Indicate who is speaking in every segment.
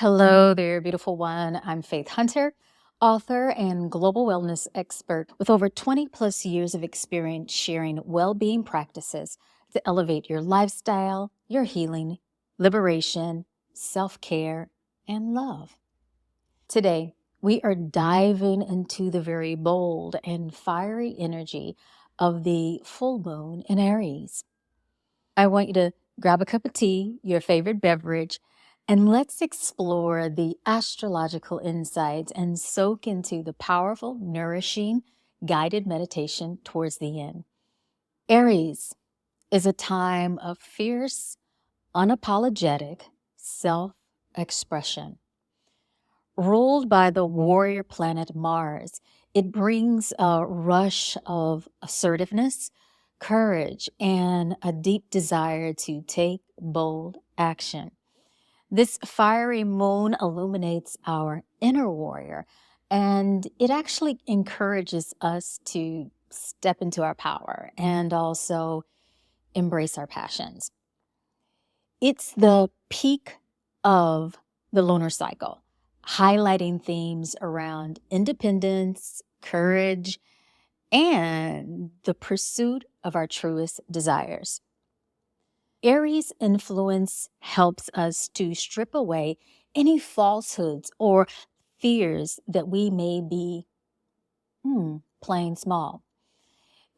Speaker 1: Hello there, beautiful one. I'm Faith Hunter, author and global wellness expert with over 20 plus years of experience sharing well being practices to elevate your lifestyle, your healing, liberation, self care, and love. Today, we are diving into the very bold and fiery energy of the full moon in Aries. I want you to grab a cup of tea, your favorite beverage, and let's explore the astrological insights and soak into the powerful, nourishing, guided meditation towards the end. Aries is a time of fierce, unapologetic self expression. Ruled by the warrior planet Mars, it brings a rush of assertiveness, courage, and a deep desire to take bold action. This fiery moon illuminates our inner warrior, and it actually encourages us to step into our power and also embrace our passions. It's the peak of the lunar cycle, highlighting themes around independence, courage, and the pursuit of our truest desires. Aries' influence helps us to strip away any falsehoods or fears that we may be playing small.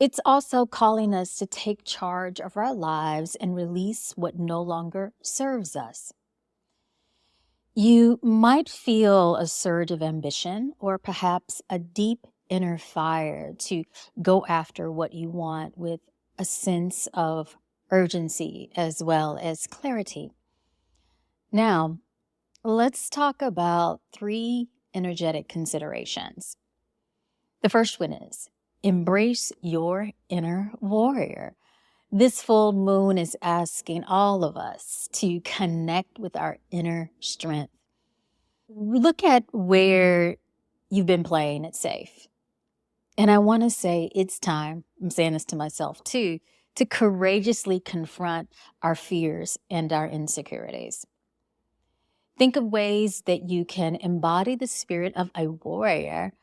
Speaker 1: It's also calling us to take charge of our lives and release what no longer serves us. You might feel a surge of ambition or perhaps a deep inner fire to go after what you want with a sense of urgency as well as clarity. Now, let's talk about three energetic considerations. The first one is embrace your inner warrior. This full moon is asking all of us to connect with our inner strength. Look at where you've been playing it safe. And I want to say it's time, I'm saying this to myself too, to courageously confront our fears and our insecurities. Think of ways that you can embody the spirit of a warrior,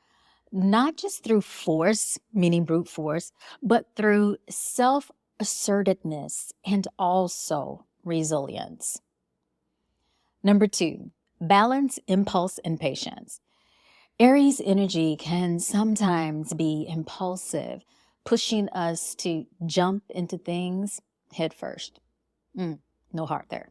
Speaker 1: not just through force, meaning brute force, but through self-assertiveness and also resilience. Number two, balance impulse and patience. Aries energy can sometimes be impulsive, pushing us to jump into things head first. No heart there.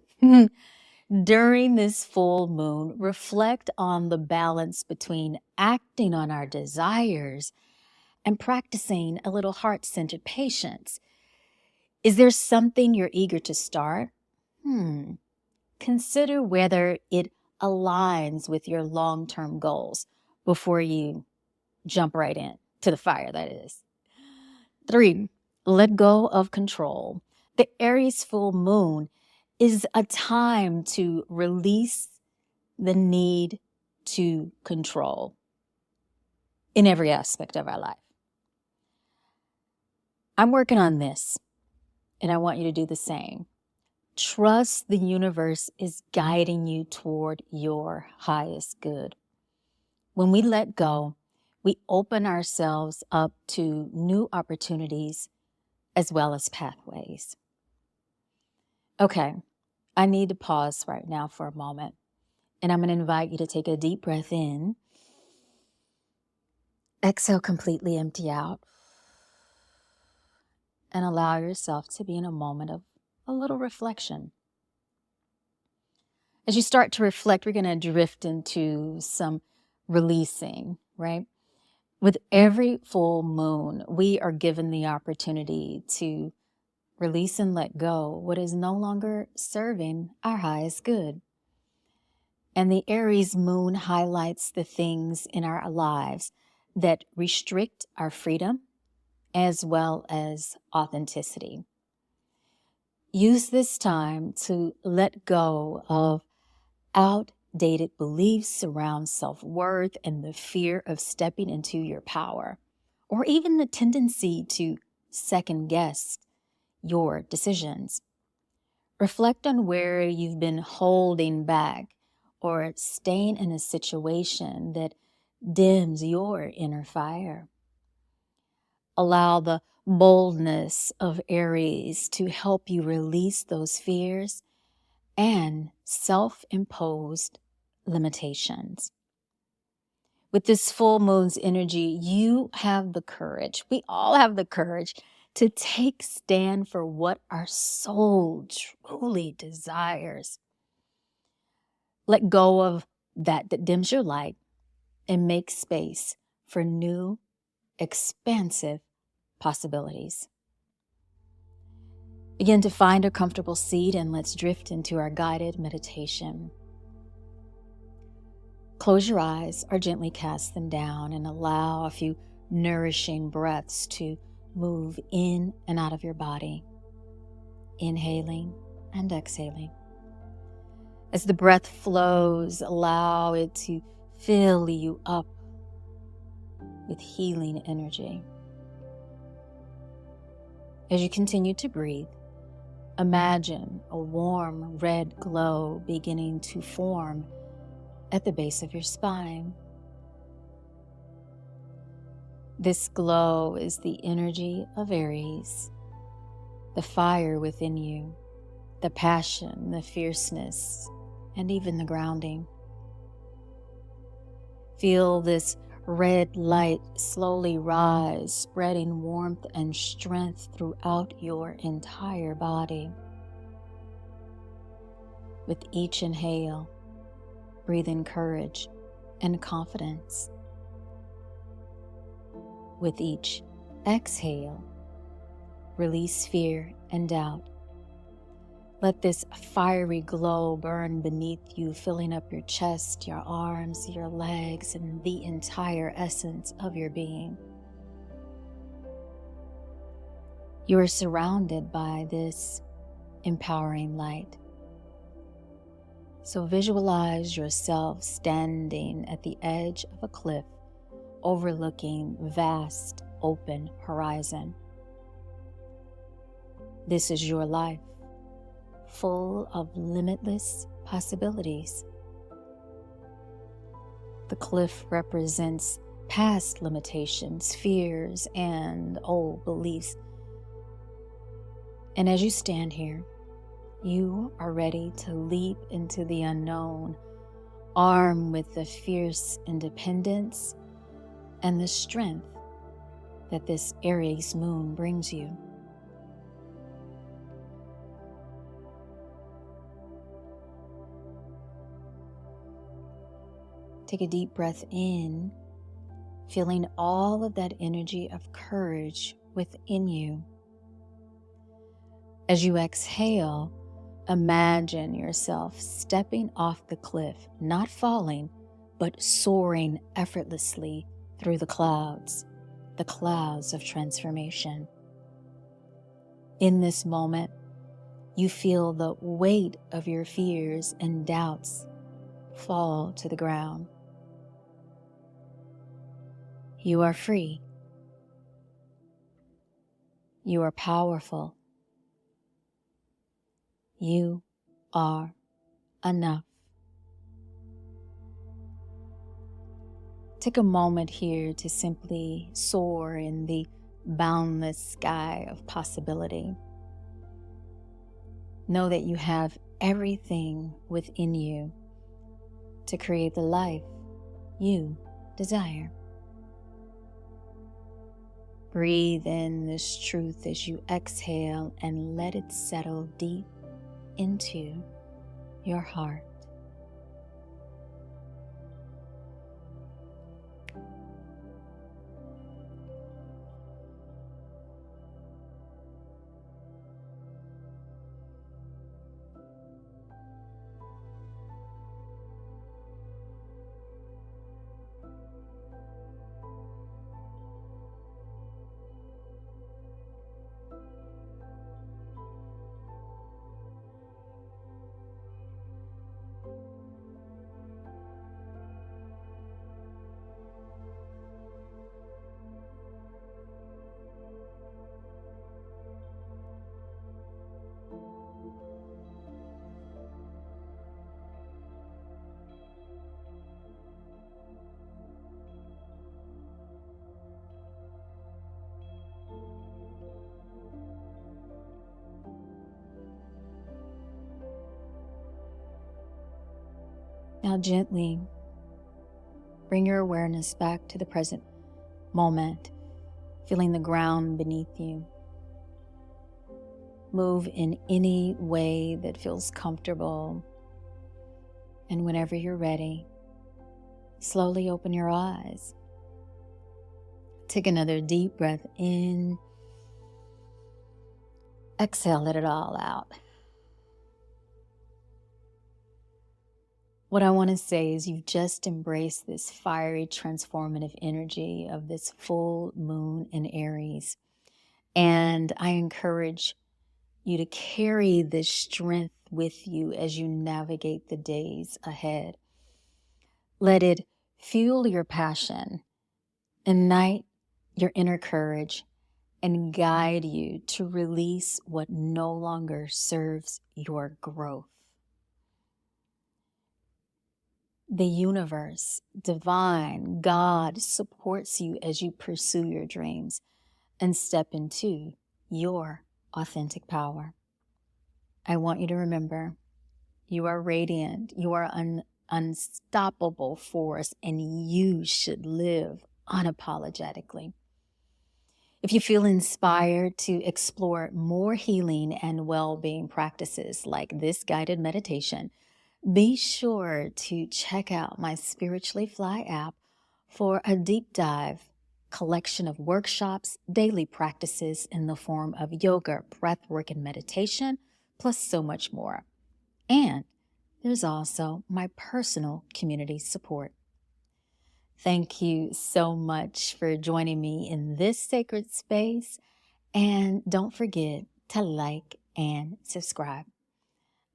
Speaker 1: During this full moon, reflect on the balance between acting on our desires and practicing a little heart-centered patience. Is there something you're eager to start? Consider whether it aligns with your long-term goals before you jump right in to the fire, that is. 3, let go of control. The Aries full moon is a time to release the need to control in every aspect of our life. I'm working on this, and I want you to do the same. Trust the universe is guiding you toward your highest good. When we let go, we open ourselves up to new opportunities as well as pathways. Okay, I need to pause right now for a moment, and I'm going to invite you to take a deep breath in. Exhale, completely empty out, and allow yourself to be in a moment of a little reflection. As you start to reflect, we're going to drift into some releasing, right? With every full moon, we are given the opportunity to release and let go what is no longer serving our highest good. And the Aries moon highlights the things in our lives that restrict our freedom as well as authenticity. Use this time to let go of outdated beliefs around self-worth and the fear of stepping into your power, or even the tendency to second-guess your decisions. Reflect on where you've been holding back or staying in a situation that dims your inner fire. Allow the boldness of Aries to help you release those fears and self-imposed limitations. With this full moon's energy, you have the courage, we all have the courage to take stand for what our soul truly desires. Let go of that dims your light and make space for new, expansive possibilities. Begin to find a comfortable seat and let's drift into our guided meditation. Close your eyes or gently cast them down and allow a few nourishing breaths to move in and out of your body, inhaling and exhaling. As the breath flows, allow it to fill you up with healing energy. As you continue to breathe, imagine a warm red glow beginning to form at the base of your spine. This glow is the energy of Aries, the fire within you, the passion, the fierceness, and even the grounding. Feel this red light slowly rise, spreading warmth and strength throughout your entire body. With each inhale, breathe in courage and confidence. With each exhale, release fear and doubt. Let this fiery glow burn beneath you, filling up your chest, your arms, your legs, and the entire essence of your being. You are surrounded by this empowering light. So visualize yourself standing at the edge of a cliff, overlooking vast open horizon. This is your life, full of limitless possibilities. The cliff represents past limitations, fears, and old beliefs. And as you stand here, you are ready to leap into the unknown, armed with the fierce independence and the strength that this Aries moon brings you. Take a deep breath in, feeling all of that energy of courage within you. As you exhale, imagine yourself stepping off the cliff, not falling, but soaring effortlessly through the clouds of transformation. In this moment, you feel the weight of your fears and doubts fall to the ground. You are free. You are powerful. You are enough. Take a moment here to simply soar in the boundless sky of possibility. Know that you have everything within you to create the life you desire. Breathe in this truth as you exhale and let it settle deep into your heart. Now, gently bring your awareness back to the present moment, feeling the ground beneath you. Move in any way that feels comfortable. And whenever you're ready, slowly open your eyes. Take another deep breath in. Exhale, let it all out. What I want to say is you've just embraced this fiery, transformative energy of this full moon in Aries. And I encourage you to carry this strength with you as you navigate the days ahead. Let it fuel your passion, ignite your inner courage, and guide you to release what no longer serves your growth. The universe, divine, God supports you as you pursue your dreams and step into your authentic power. I want you to remember, you are radiant, you are an unstoppable force, and you should live unapologetically. If you feel inspired to explore more healing and well-being practices like this guided meditation, be sure to check out my Spiritually Fly app for a deep dive collection of workshops, daily practices in the form of yoga, breathwork, and meditation, plus so much more. And there's also my personal community support. Thank you so much for joining me in this sacred space. And don't forget to like and subscribe.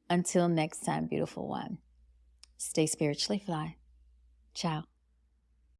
Speaker 1: Until next time, beautiful one, stay spiritually fly. Ciao.